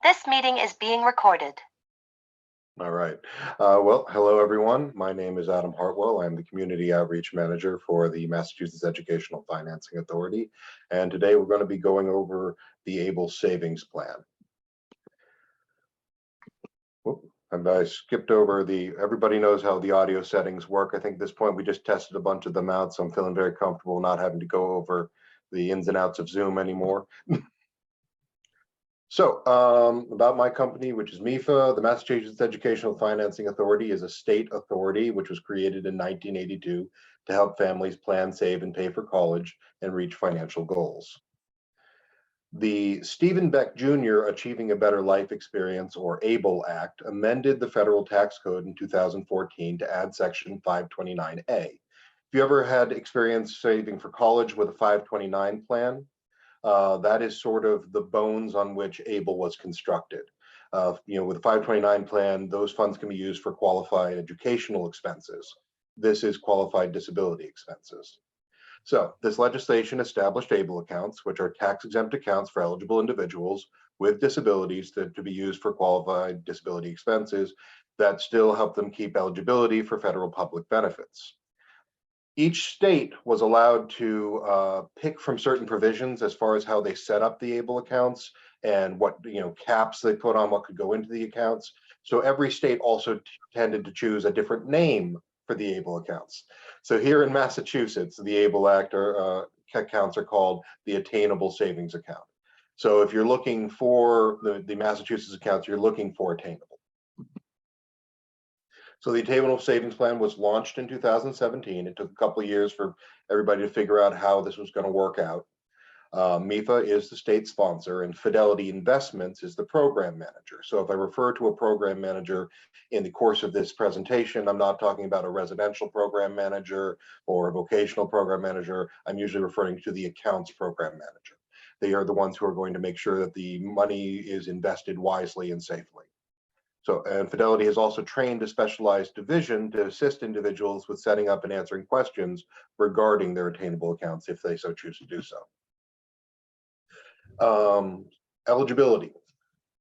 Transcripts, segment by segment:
This meeting is being recorded. All right. Well, hello, everyone. My name is Adam Hartwell. I'm the Community Outreach Manager for the Massachusetts Educational Financing Authority. And today we're going to be going over the ABLE Savings Plan. Whoop, and I skipped over everybody knows how the audio settings work. I think at this point we just tested a bunch of them out, so I'm feeling very comfortable not having to go over the ins and outs of Zoom anymore. So about my company, which is MEFA, the Massachusetts Educational Financing Authority is a state authority which was created in 1982 to help families plan, save, and pay for college and reach financial goals. The Stephen Beck Jr. Achieving a Better Life Experience, or ABLE Act, amended the federal tax code in 2014 to add section 529A. If you ever had experience saving for college with a 529 plan, that is sort of the bones on which ABLE was constructed. With a 529 plan, those funds can be used for qualified educational expenses. This is qualified disability expenses. So this legislation established ABLE accounts, which are tax-exempt accounts for eligible individuals with disabilities to be used for qualified disability expenses that still help them keep eligibility for federal public benefits. Each state was allowed to pick from certain provisions as far as how they set up the ABLE accounts and what caps they put on what could go into the accounts. So every state also tended to choose a different name for the ABLE accounts. So here in Massachusetts, the ABLE Act accounts are called the Attainable Savings Account. So if you're looking for the Massachusetts accounts, you're looking for Attainable. So the Attainable Savings Plan was launched in 2017. It took a couple of years for everybody to figure out how this was going to work out. MEFA is the state sponsor and Fidelity Investments is the program manager. So if I refer to a program manager in the course of this presentation, I'm not talking about a residential program manager or a vocational program manager. I'm usually referring to the accounts program manager. They are the ones who are going to make sure that the money is invested wisely and safely. So, and Fidelity has also trained a specialized division to assist individuals with setting up and answering questions regarding their attainable accounts if they so choose to do so. Eligibility.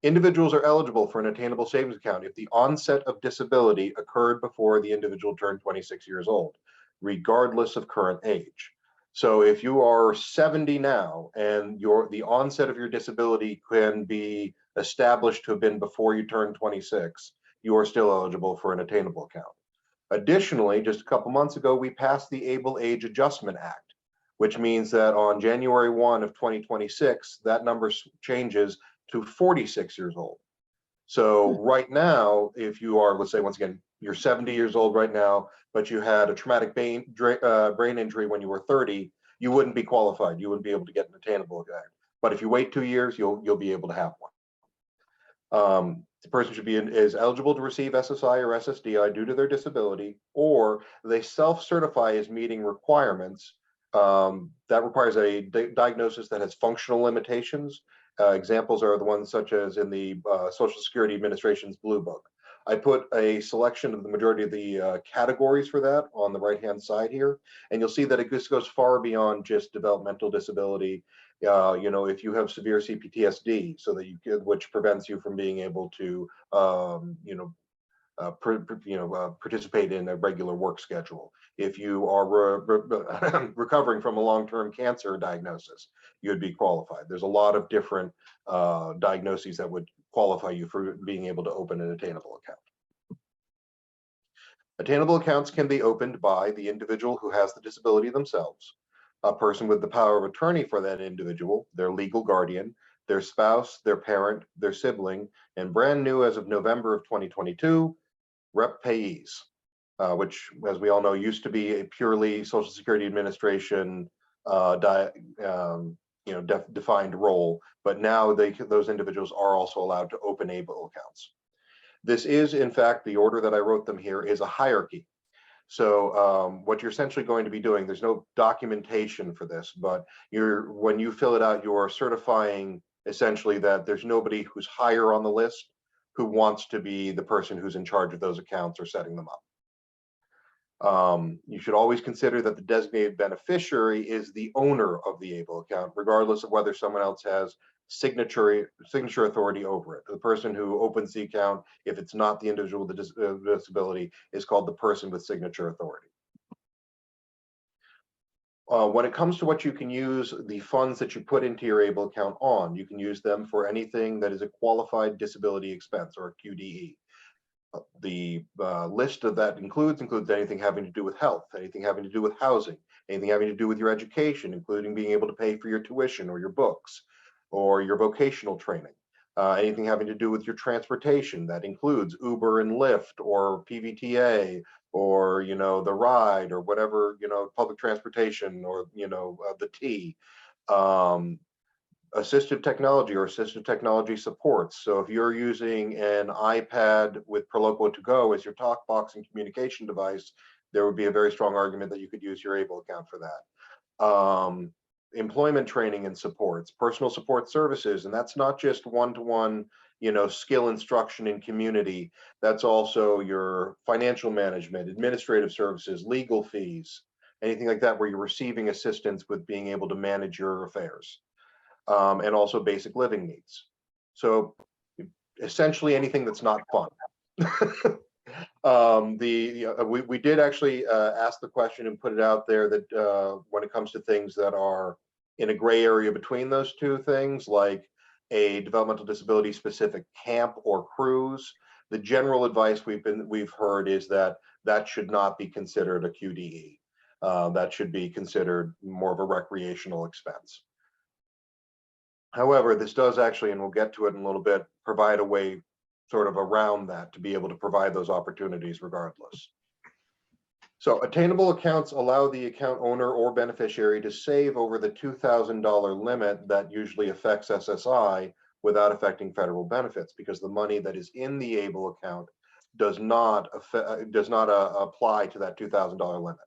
Individuals are eligible for an attainable savings account if the onset of disability occurred before the individual turned 26 years old, regardless of current age. So if you are 70 now and the onset of your disability can be established to have been before you turn 26, you are still eligible for an attainable account. Additionally, just a couple months ago, we passed the Able Age Adjustment Act, which means that on January 1 of 2026, that number changes to 46 years old. So right now, if you are, let's say once again, you're 70 years old right now, but you had a traumatic brain injury when you were 30, you wouldn't be qualified. You wouldn't be able to get an attainable account. But if you wait 2 years, you'll be able to have one. The person is eligible to receive SSI or SSDI due to their disability, or they self-certify as meeting requirements. That requires a diagnosis that has functional limitations. Examples are the ones such as in the Social Security Administration's Blue Book. I put a selection of the majority of the categories for that on the right-hand side here, and you'll see that it just goes far beyond just developmental disability. If you have severe CPTSD, so that which prevents you from being able to, participate in a regular work schedule. If you are recovering from a long-term cancer diagnosis, you'd be qualified. There's a lot of different diagnoses that would qualify you for being able to open an attainable account. Attainable accounts can be opened by the individual who has the disability themselves, a person with the power of attorney for that individual, their legal guardian, their spouse, their parent, their sibling, and brand new as of November of 2022, rep payees, which, as we all know, used to be a purely Social Security Administration defined role, but now those individuals are also allowed to open ABLE accounts. This is, in fact, the order that I wrote them here is a hierarchy. So what you're essentially going to be doing, there's no documentation for this, but when you fill it out, you are certifying essentially that there's nobody who's higher on the list who wants to be the person who's in charge of those accounts or setting them up. You should always consider that the designated beneficiary is the owner of the ABLE account, regardless of whether someone else has signature authority over it. The person who opens the account, if it's not the individual with the disability, is called the person with signature authority. When it comes to what you can use the funds that you put into your ABLE account on, you can use them for anything that is a qualified disability expense, or a QDE. The list of that includes anything having to do with health, anything having to do with housing, anything having to do with your education, including being able to pay for your tuition or your books or your vocational training, anything having to do with your transportation. That includes Uber and Lyft or PVTA or, the ride or whatever, public transportation or, the T. Assistive technology or assistive technology supports. So if you're using an iPad with Proloquo to go as your talk box and communication device, there would be a very strong argument that you could use your ABLE account for that. Employment training and supports, personal support services, and that's not just one-to-one, skill instruction in community. That's also your financial management, administrative services, legal fees, anything like that where you're receiving assistance with being able to manage your affairs. And also basic living needs. So essentially anything that's not fun. We did actually ask the question and put it out there that when it comes to things that are in a gray area between those two things, like a developmental disability specific camp or cruise, the general advice we've heard is that that should not be considered a QDE. That should be considered more of a recreational expense. However, this does actually, and we'll get to it in a little bit, provide a way sort of around that to be able to provide those opportunities regardless. So attainable accounts allow the account owner or beneficiary to save over the $2,000 limit that usually affects SSI without affecting federal benefits, because the money that is in the ABLE account does not apply to that $2,000 limit.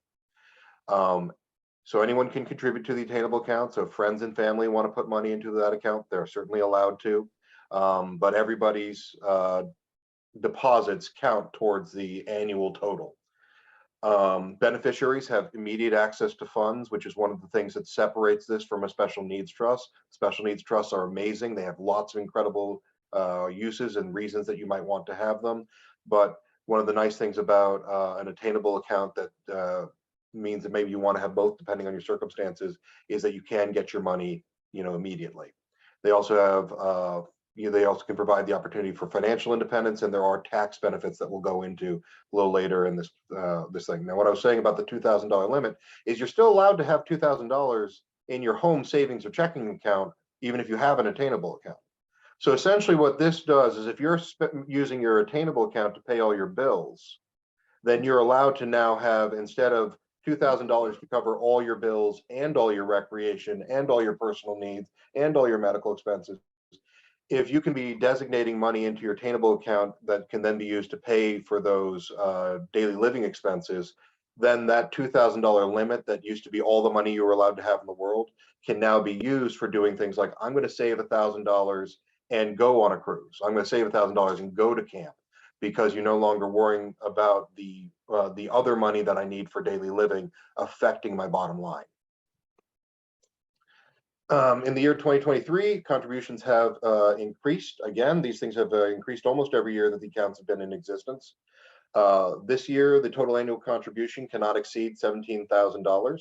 So anyone can contribute to the attainable account. So if friends and family want to put money into that account, they're certainly allowed to. But everybody's deposits count towards the annual total. Beneficiaries have immediate access to funds, which is one of the things that separates this from a special needs trust. Special needs trusts are amazing. They have lots of incredible uses and reasons that you might want to have them. But one of the nice things about an attainable account that means that maybe you want to have both depending on your circumstances is that you can get your money, immediately. They also have, they also can provide the opportunity for financial independence, and there are tax benefits that we'll go into a little later in this this thing. Now, what I was saying about the $2,000 limit is you're still allowed to have $2,000 in your home savings or checking account, even if you have an attainable account. So essentially what this does is if you're using your attainable account to pay all your bills, then you're allowed to now have, instead of $2,000 to cover all your bills and all your recreation and all your personal needs and all your medical expenses, if you can be designating money into your attainable account that can then be used to pay for those daily living expenses, then that $2,000 limit that used to be all the money you were allowed to have in the world can now be used for doing things like, I'm going to save $1,000 and go on a cruise. I'm going to save $1,000 and go to camp, because you're no longer worrying about the other money that I need for daily living affecting my bottom line. In the year 2023, contributions have increased. Again, these things have increased almost every year that the accounts have been in existence. This year, the total annual contribution cannot exceed $17,000.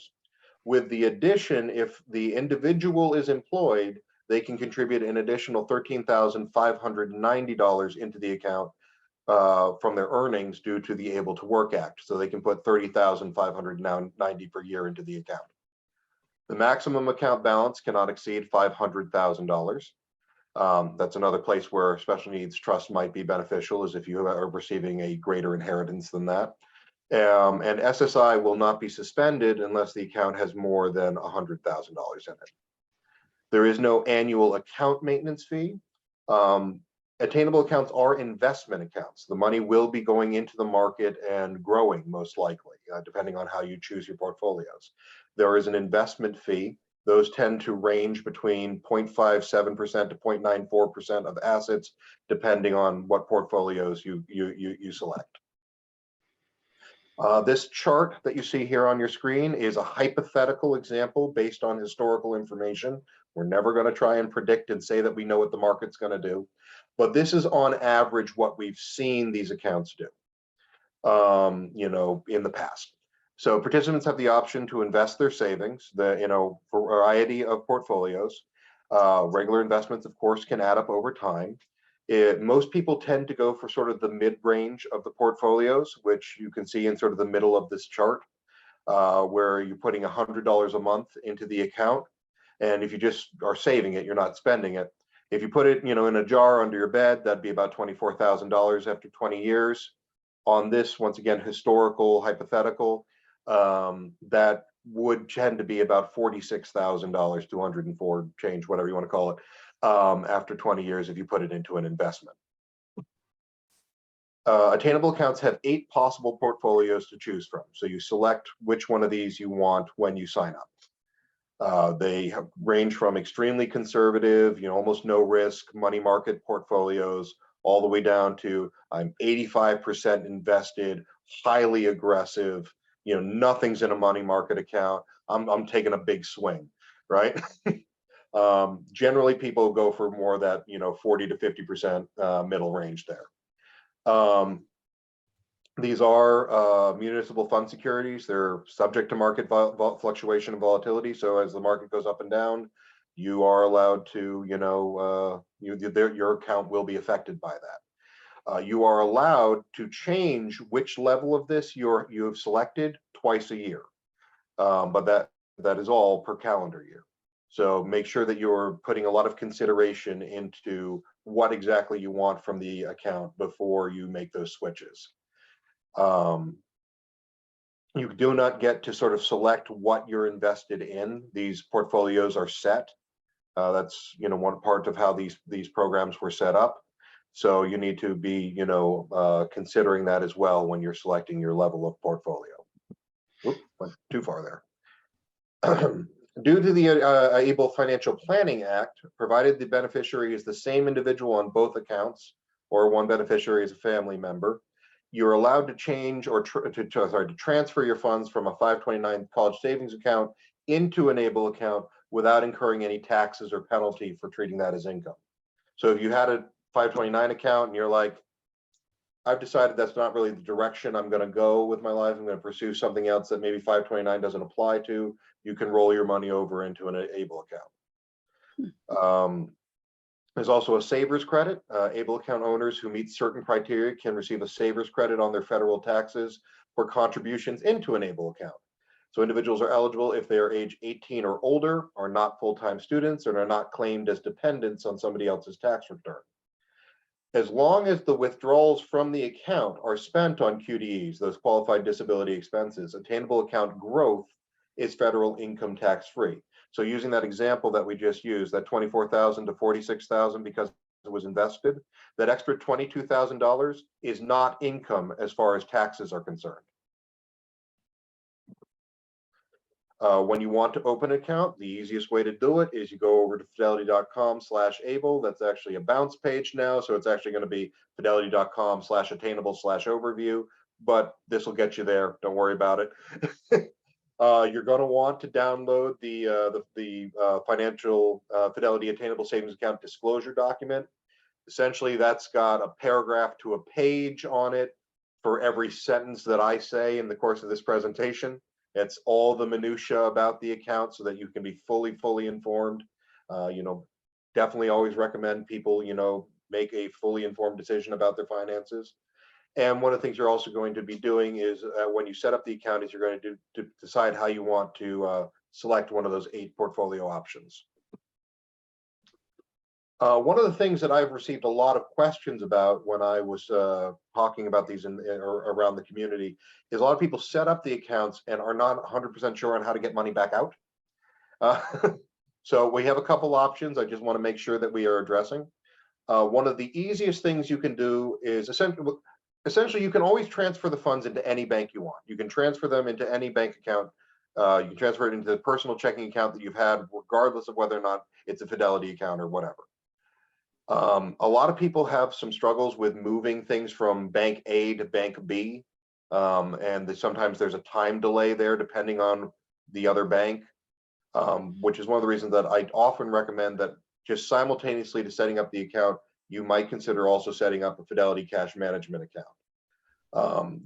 With the addition, if the individual is employed, they can contribute an additional $13,590 into the account from their earnings due to the Able to Work Act. So they can put $30,590 per year into the account. The maximum account balance cannot exceed $500,000. That's another place where special needs trust might be beneficial, is if you are receiving a greater inheritance than that. And SSI will not be suspended unless the account has more than $100,000 in it. There is no annual account maintenance fee. Attainable accounts are investment accounts. The money will be going into the market and growing, most likely, depending on how you choose your portfolios. There is an investment fee. Those tend to range between 0.57% to 0.94% of assets, depending on what portfolios you select. This chart that you see here on your screen is a hypothetical example based on historical information. We're never going to try and predict and say that we know what the market's going to do, but this is on average what we've seen these accounts do, in the past. So participants have the option to invest their savings, variety of portfolios. Regular investments, of course, can add up over time. Most people tend to go for sort of the mid-range of the portfolios, which you can see in sort of the middle of this chart, where you're putting $100 a month into the account. And if you just are saving it, you're not spending it. If you put it, in a jar under your bed, that'd be about $24,000 after 20 years. On this, once again, historical, hypothetical, that would tend to be about $46,000, 204 change, whatever you want to call it, after 20 years if you put it into an investment. Attainable accounts have 8 possible portfolios to choose from. So you select which one of these you want when you sign up. They range from extremely conservative, almost no risk money market portfolios, all the way down to I'm 85% invested, highly aggressive, nothing's in a money market account. I'm taking a big swing, right? Generally, people go for more of that, 40 to 50% middle range there. These are municipal fund securities. They're subject to market fluctuation and volatility. So as the market goes up and down, you are allowed to, your account will be affected by that. You are allowed to change which level of this you have selected twice a year, but that is all per calendar year. So make sure that you're putting a lot of consideration into what exactly you want from the account before you make those switches. You do not get to sort of select what you're invested in. These portfolios are set. That's one part of how these programs were set up. So you need to be considering that as well when you're selecting your level of portfolio. Oop, went too far there. Due to the ABLE Financial Planning Act, provided the beneficiary is the same individual on both accounts, or one beneficiary is a family member, you're allowed to change or to transfer your funds from a 529 college savings account into an ABLE account without incurring any taxes or penalty for treating that as income. So if you had a 529 account and you're like, I've decided that's not really the direction I'm going to go with my life, I'm going to pursue something else that maybe 529 doesn't apply to, you can roll your money over into an ABLE account. There's also a savers credit. ABLE account owners who meet certain criteria can receive a savers credit on their federal taxes for contributions into an ABLE account. So individuals are eligible if they are age 18 or older, are not full-time students, and are not claimed as dependents on somebody else's tax return. As long as the withdrawals from the account are spent on QDEs, those qualified disability expenses, attainable account growth is federal income tax free. So using that example that we just used, that $24,000 to $46,000 because it was invested, that extra $22,000 is not income as far as taxes are concerned. When you want to open an account, the easiest way to do it is you go over to fidelity.com/able. That's actually a bounce page now. So it's actually going to be fidelity.com/attainable/overview, but this will get you there. Don't worry about it. You're going to want to download the financial Fidelity Attainable Savings Account disclosure document. Essentially, that's got a paragraph to a page on it for every sentence that I say in the course of this presentation. It's all the minutia about the account so that you can be fully informed. Definitely always recommend people, make a fully informed decision about their finances. And one of the things you're also going to be doing is when you set up the account is you're going to decide how you want to select one of those 8 portfolio options. One of the things that I've received a lot of questions about when I was talking about these around the community is a lot of people set up the accounts and are not 100% sure on how to get money back out. So we have a couple options. I just want to make sure that we are addressing. One of the easiest things you can do is essentially you can always transfer the funds into any bank you want. You can transfer them into any bank account. You can transfer it into the personal checking account that you've had, regardless of whether or not it's a Fidelity account or whatever. A lot of people have some struggles with moving things from bank A to bank B. And sometimes there's a time delay there depending on the other bank, which is one of the reasons that I often recommend that just simultaneously to setting up the account, you might consider also setting up a Fidelity cash management account.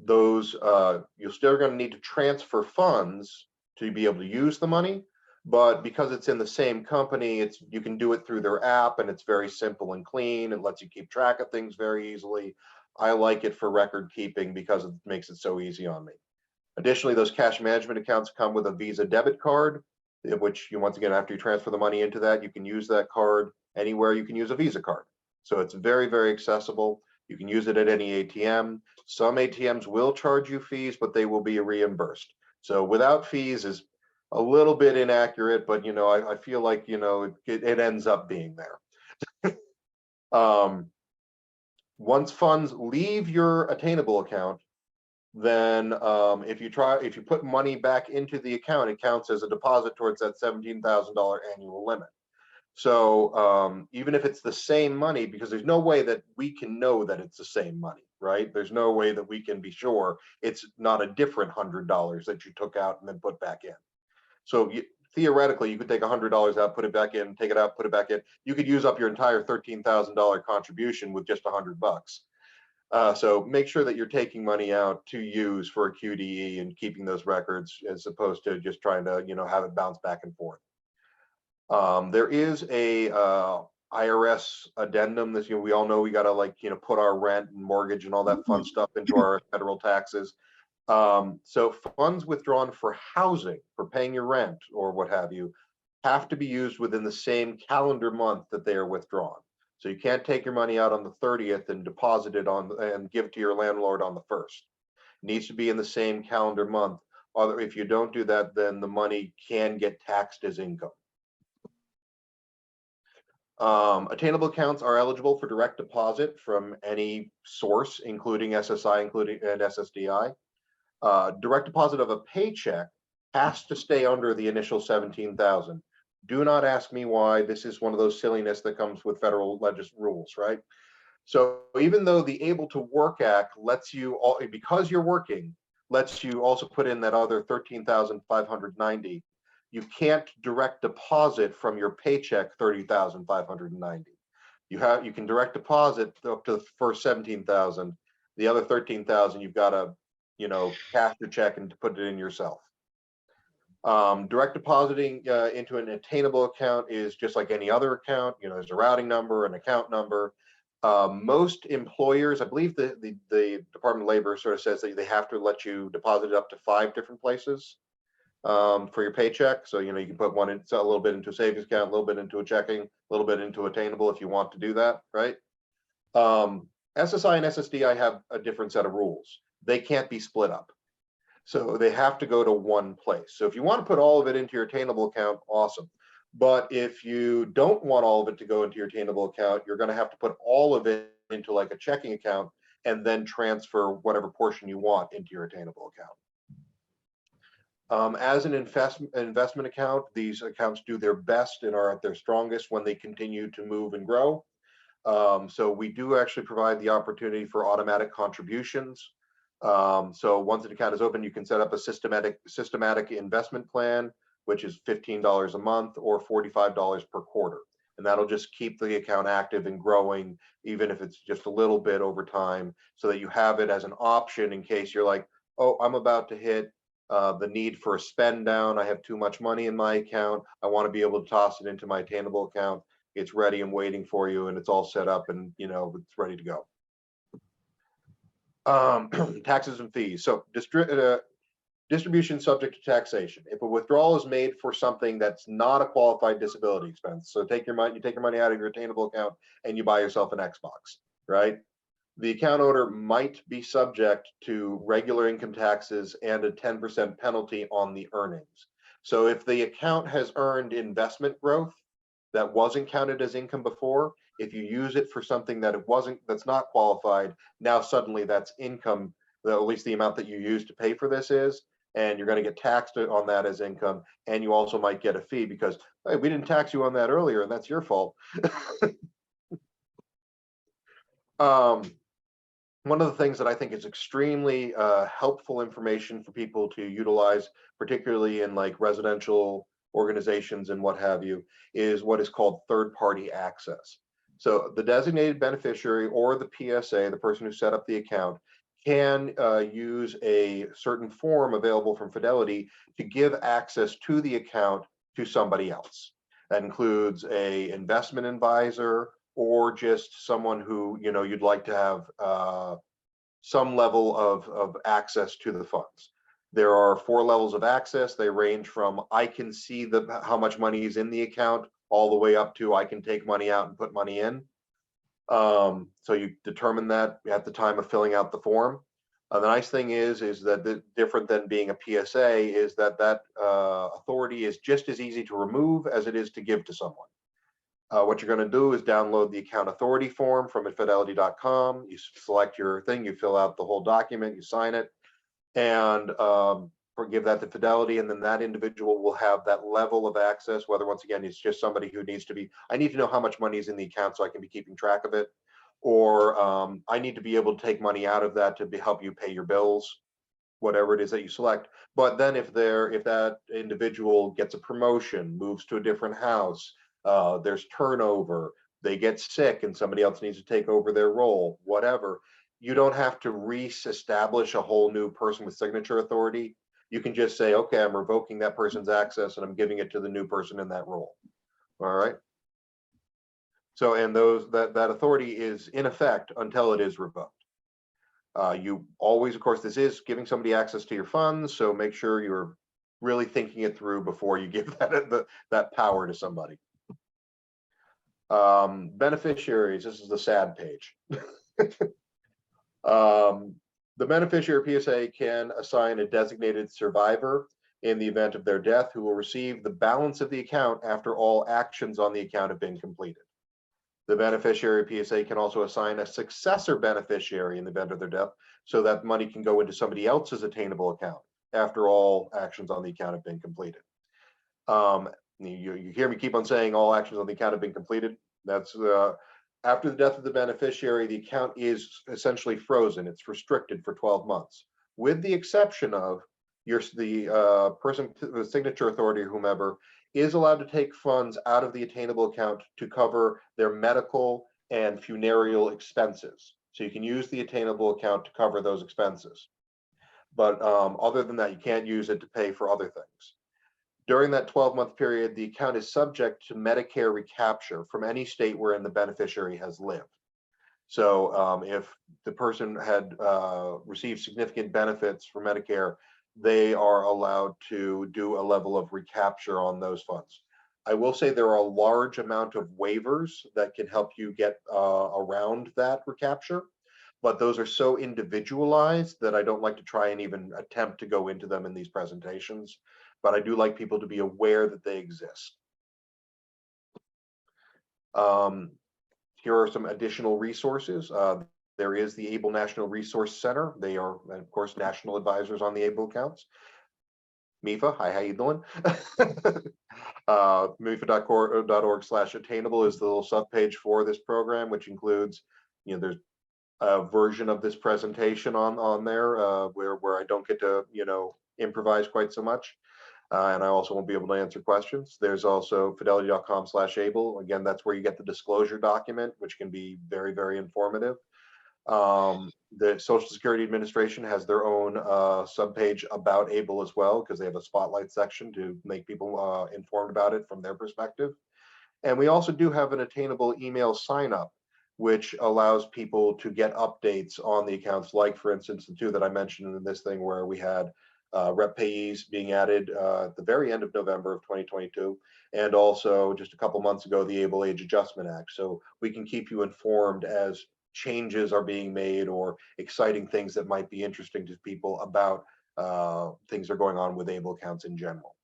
You're still going to need to transfer funds to be able to use the money, but because it's in the same company, you can do it through their app, and it's very simple and clean. It lets you keep track of things very easily. I like it for record keeping because it makes it so easy on me. Additionally, those cash management accounts come with a Visa debit card, which once again, after you transfer the money into that, you can use that card anywhere. You can use a Visa card. So it's very, very accessible. You can use it at any ATM. Some ATMs will charge you fees, but they will be reimbursed. So without fees is a little bit inaccurate, but I feel like it ends up being there. Once funds leave your attainable account, then if you put money back into the account, it counts as a deposit towards that $17,000 annual limit. So even if it's the same money, because there's no way that we can know that it's the same money, right? There's no way that we can be sure it's not a different $100 that you took out and then put back in. So theoretically, you could take $100 out, put it back in, take it out, put it back in. You could use up your entire $13,000 contribution with just $100. So make sure that you're taking money out to use for a QDE and keeping those records, as opposed to just trying to have it bounce back and forth. There is a IRS addendum that we all know we got to put our rent and mortgage and all that fun stuff into our federal taxes. So funds withdrawn for housing, for paying your rent or what have you, have to be used within the same calendar month that they are withdrawn. So you can't take your money out on the 30th and deposit it and give it to your landlord on the 1st. It needs to be in the same calendar month. Or if you don't do that, then the money can get taxed as income. Attainable accounts are eligible for direct deposit from any source, including SSI, and SSDI. Direct deposit of a paycheck has to stay under the initial 17,000. Do not ask me why. This is one of those silliness that comes with federal rules, right? So even though the Able to Work Act lets you, because you're working, lets you also put in that other 13,590, you can't direct deposit from your paycheck 30,590. You can direct deposit up to the first 17,000. The other 13,000 you've got to cash your check and put it in yourself. Direct depositing into an attainable account is just like any other account. There's a routing number, an account number. Most employers, I believe the Department of Labor sort of says that they have to let you deposit it up to 5 different places for your paycheck. So you can put a little bit into a savings account, a little bit into a checking, a little bit into attainable if you want to do that, right? SSI and SSDI have a different set of rules. They can't be split up. So they have to go to one place. So if you want to put all of it into your attainable account, awesome. But if you don't want all of it to go into your attainable account, you're going to have to put all of it into like a checking account and then transfer whatever portion you want into your attainable account. As an investment account, these accounts do their best and are at their strongest when they continue to move and grow. So we do actually provide the opportunity for automatic contributions. So once an account is open, you can set up a systematic investment plan, which is $15 a month or $45 per quarter. And that'll just keep the account active and growing, even if it's just a little bit over time, so that you have it as an option in case you're like, oh, I'm about to hit the need for a spend down. I have too much money in my account. I want to be able to toss it into my attainable account. It's ready and waiting for you, and it's all set up, and it's ready to go. Taxes and fees. So distribution subject to taxation. If a withdrawal is made for something that's not a qualified disability expense, so you take your money out of your attainable account and you buy yourself an Xbox, right? The account owner might be subject to regular income taxes and a 10% penalty on the earnings. So if the account has earned investment growth that wasn't counted as income before, if you use it for something that's not qualified, now suddenly that's income, at least the amount that you use to pay for this is, and you're going to get taxed on that as income, and you also might get a fee because, hey, we didn't tax you on that earlier, and that's your fault. one of the things that I think is extremely helpful information for people to utilize, particularly in like residential organizations and what have you, is what is called third-party access. So the designated beneficiary or the PSA, the person who set up the account, can use a certain form available from Fidelity to give access to the account to somebody else. That includes a investment advisor or just someone who you'd like to have some level of access to the funds. There are 4 levels of access. They range from I can see how much money is in the account all the way up to I can take money out and put money in. So you determine that at the time of filling out the form. The nice thing is that different than being a PSA is that authority is just as easy to remove as it is to give to someone. What you're going to do is download the account authority form from fidelity.com. You select your thing, you fill out the whole document, you sign it, and give that to Fidelity, and then that individual will have that level of access, whether once again it's just somebody who needs to be, I need to know how much money is in the account so I can be keeping track of it, or I need to be able to take money out of that to help you pay your bills, whatever it is that you select. But then if that individual gets a promotion, moves to a different house, there's turnover, they get sick and somebody else needs to take over their role, whatever, you don't have to re-establish a whole new person with signature authority. You can just say, okay, I'm revoking that person's access and I'm giving it to the new person in that role. All right. So, and that authority is in effect until it is revoked. You always, of course, this is giving somebody access to your funds, so make sure you're really thinking it through before you give that power to somebody. Beneficiaries, this is the sad page. The beneficiary PSA can assign a designated survivor in the event of their death who will receive the balance of the account after all actions on the account have been completed. The beneficiary PSA can also assign a successor beneficiary in the event of their death so that money can go into somebody else's attainable account after all actions on the account have been completed. You hear me keep on saying all actions on the account have been completed. That's after the death of the beneficiary, the account is essentially frozen. It's restricted for 12 months, with the exception of the person with signature authority or whomever is allowed to take funds out of the attainable account to cover their medical and funereal expenses. So you can use the attainable account to cover those expenses. But other than that, you can't use it to pay for other things. During that 12-month period, the account is subject to Medicare recapture from any state wherein the beneficiary has lived. So if the person had received significant benefits from Medicare, they are allowed to do a level of recapture on those funds. I will say there are a large amount of waivers that can help you get around that recapture, but those are so individualized that I don't like to try and even attempt to go into them in these presentations, but I do like people to be aware that they exist. Here are some additional resources. There is the ABLE National Resource Center. They are, of course, national advisors on the ABLE accounts. MEFA, hi, how you doing? MEFA.org/attainable is the little subpage for this program, which includes, there's a version of this presentation on there where I don't get to, improvise quite so much. And I also won't be able to answer questions. There's also fidelity.com/able. Again, that's where you get the disclosure document, which can be very, very informative. The Social Security Administration has their own subpage about ABLE as well, because they have a spotlight section to make people informed about it from their perspective. And we also do have an attainable email sign up, which allows people to get updates on the accounts, like, for instance, the 2 that I mentioned in this thing where we had rep payees being added at the very end of November of 2022, and also just a couple months ago, the Able Age Adjustment Act. So we can keep you informed as changes are being made or exciting things that might be interesting to people about things that are going on with ABLE accounts in general.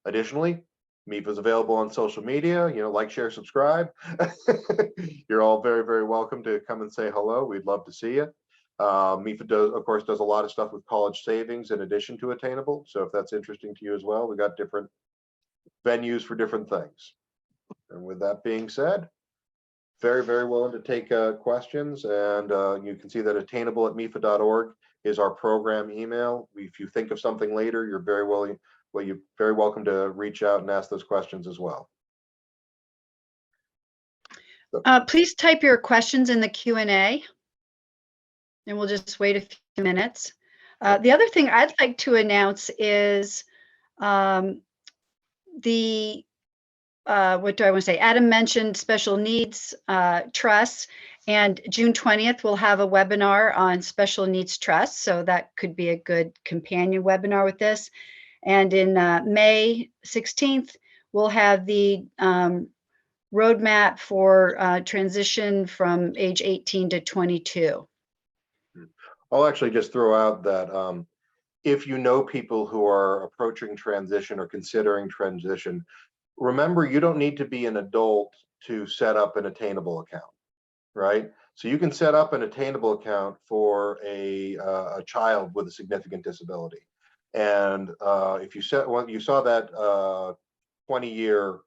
Additionally, MEFA is available on social media, like, share, subscribe. You're all very, very welcome to come and say hello. We'd love to see you. MEFA of course, does a lot of stuff with college savings in addition to Attainable. So if that's interesting to you as well, we got different venues for different things. And with that being said, Very, very willing to take questions, and you can see that attainable@mefa.org is our program email. If you think of something later, you're very welcome to reach out and ask those questions as well. Please type your questions in the Q&A, and we'll just wait a few minutes. The other thing I'd like to announce is what do I want to say? Adam mentioned special needs trusts, and June 20th, we'll have a webinar on special needs trusts. So that could be a good companion webinar with this. And in May 16th, we'll have the roadmap for transition from age 18 to 22. I'll actually just throw out that if you know people who are approaching transition or considering transition, remember, you don't need to be an adult to set up an attainable account, right? So you can set up an attainable account for a child with a significant disability. And if you saw that 20-year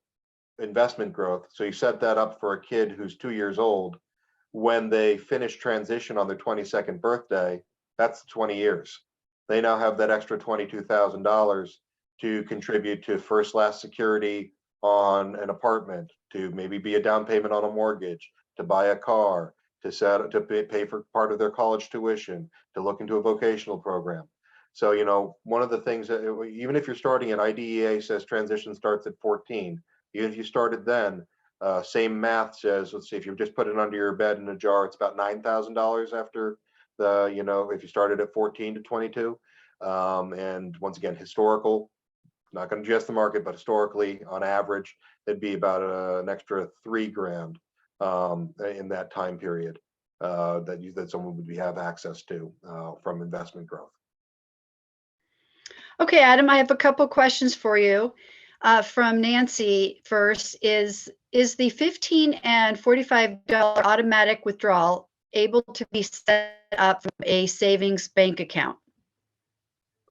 investment growth, so you set that up for a kid who's 2 years old, when they finish transition on their 22nd birthday, that's 20 years. They now have that extra $22,000 to contribute to first last security on an apartment, to maybe be a down payment on a mortgage, to buy a car, to pay for part of their college tuition, to look into a vocational program. So, you know, one of the things that even if you're starting at IDEA says transition starts at 14, even if you started then, same math says, let's see, if you just put it under your bed in a jar, it's about $9,000 after the, you know, if you started at 14 to 22. And once again, historical, not going to adjust the market, but historically, on average, it'd be about an extra $3,000 in that time period that someone would have access to from investment growth. Okay, Adam, I have a couple questions for you. From Nancy first, is the $15 and $45 automatic withdrawal able to be set up from a savings bank account?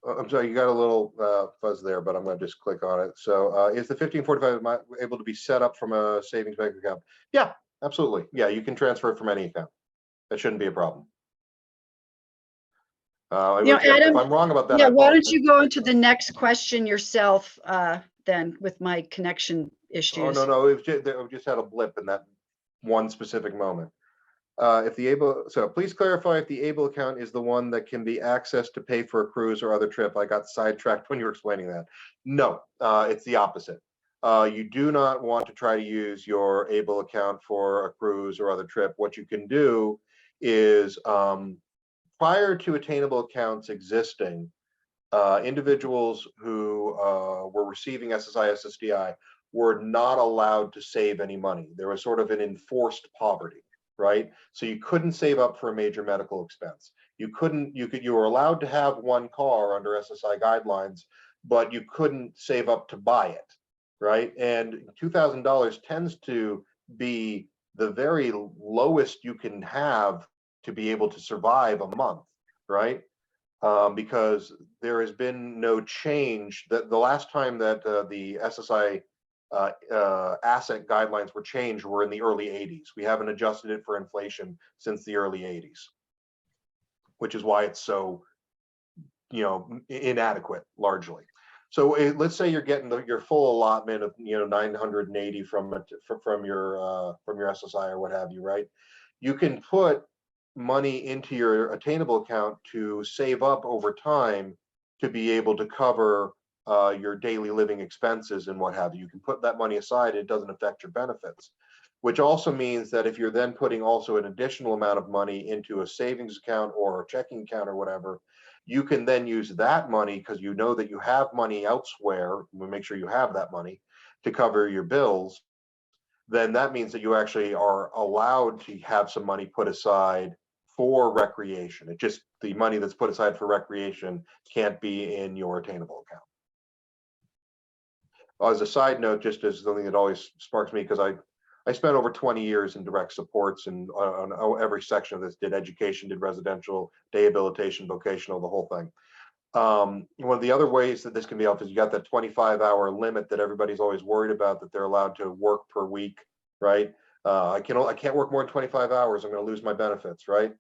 I'm sorry, you got a little fuzz there, but I'm going to just click on it. So is the 1545 able to be set up from a savings bank account? Yeah, absolutely. Yeah, you can transfer it from any account. That shouldn't be a problem. Adam, if I'm wrong about that, yeah, why don't you go into the next question yourself then with my connection issues? Oh, no, we just had a blip in that one specific moment. So please clarify if the ABLE account is the one that can be accessed to pay for a cruise or other trip. I got sidetracked when you were explaining that. No, it's the opposite. You do not want to try to use your ABLE account for a cruise or other trip. What you can do is prior to attainable accounts existing, individuals who were receiving SSI, SSDI were not allowed to save any money. There was sort of an enforced poverty, right? So you couldn't save up for a major medical expense. You were allowed to have one car under SSI guidelines, but you couldn't save up to buy it, right? And $2,000 tends to be the very lowest you can have to be able to survive a month, right? Because there has been no change. That the last time that the SSI asset guidelines were changed were in the early 80s. We haven't adjusted it for inflation since the early 80s, which is why it's so, you know, inadequate largely. So let's say you're getting your full allotment of, you know, 980 from your SSI or what have you, right? You can put money into your attainable account to save up over time to be able to cover your daily living expenses and what have you. You can put that money aside, it doesn't affect your benefits, which also means that if you're then putting also an additional amount of money into a savings account or a checking account or whatever, you can then use that money, because you know that you have money elsewhere, we make sure you have that money to cover your bills. Then that means that you actually are allowed to have some money put aside for recreation. It just, the money that's put aside for recreation can't be in your attainable account. As a side note, just as something that always sparks me, because I spent over 20 years in direct supports and on every section of this, did education, did residential, day habilitation, vocational, the whole thing. One of the other ways that this can be helped is you got that 25-hour limit that everybody's always worried about, that they're allowed to work per week, right? I can't work more than 25 hours. I'm going to lose my benefits, right?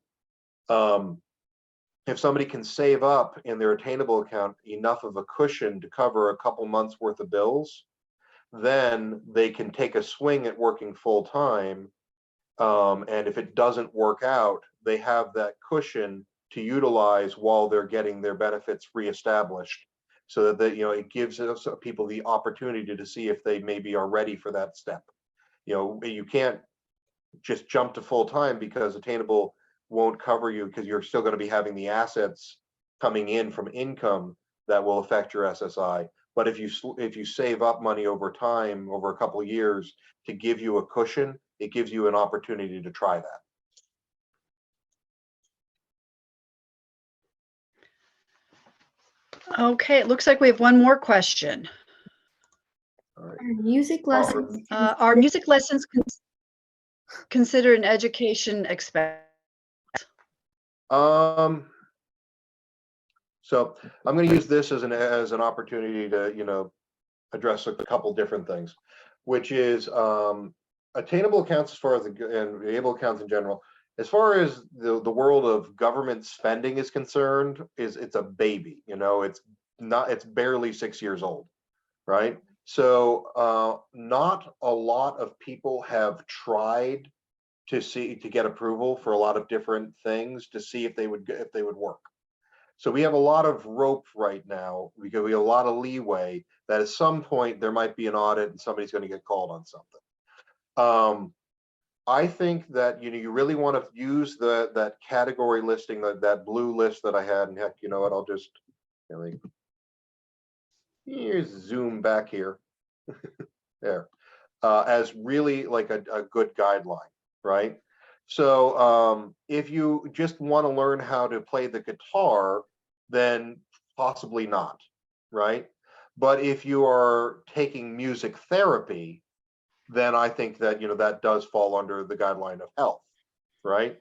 If somebody can save up in their attainable account enough of a cushion to cover a couple months worth of bills, then they can take a swing at working full time. And if it doesn't work out, they have that cushion to utilize while they're getting their benefits reestablished, so that it gives people the opportunity to see if they maybe are ready for that step. You can't just jump to full time, because attainable won't cover you, because you're still going to be having the assets coming in from income that will affect your SSI. But if you save up money over time, over a couple of years, to give you a cushion, it gives you an opportunity to try that. Okay, it looks like we have one more question. All right. Are music lessons Are music lessons considered an education expense? So I'm going to use this as an opportunity to address a couple different things, which is attainable accounts, as far as and able accounts in general. As far as the world of government spending is concerned, it's a baby. It's barely 6 years old, right? So not a lot of people have tried to get approval for a lot of different things to see if they would work. So we have a lot of rope right now, because we have a lot of leeway that at some point there might be an audit and somebody's going to get called on something. I think that you really want to use that category listing, that blue list that I had, and heck, you know what? I'll just here's zoom back here there, as really like a good guideline, right? So if you just want to learn how to play the guitar, then possibly not, right? But if you are taking music therapy, then I think that that does fall under the guideline of health, right?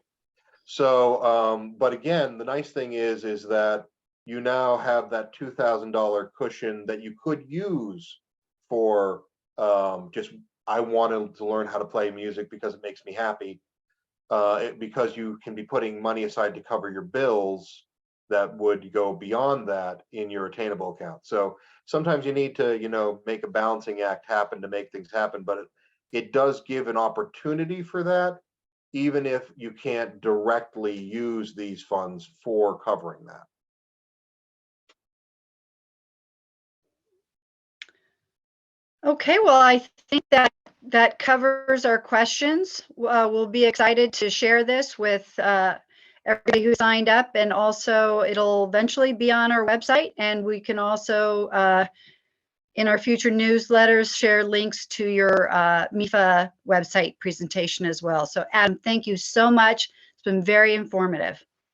So but again, the nice thing is that you now have that $2,000 cushion that you could use for just, I wanted to learn how to play music because it makes me happy, because you can be putting money aside to cover your bills that would go beyond that in your attainable account. So sometimes you need to make a balancing act happen to make things happen, but it does give an opportunity for that, even if you can't directly use these funds for covering that. Okay, well, I think that covers our questions. We'll be excited to share this with everybody who signed up, and also it'll eventually be on our website, and we can also in our future newsletters share links to your MEFA website presentation as well. So Adam, thank you so much. It's been very informative.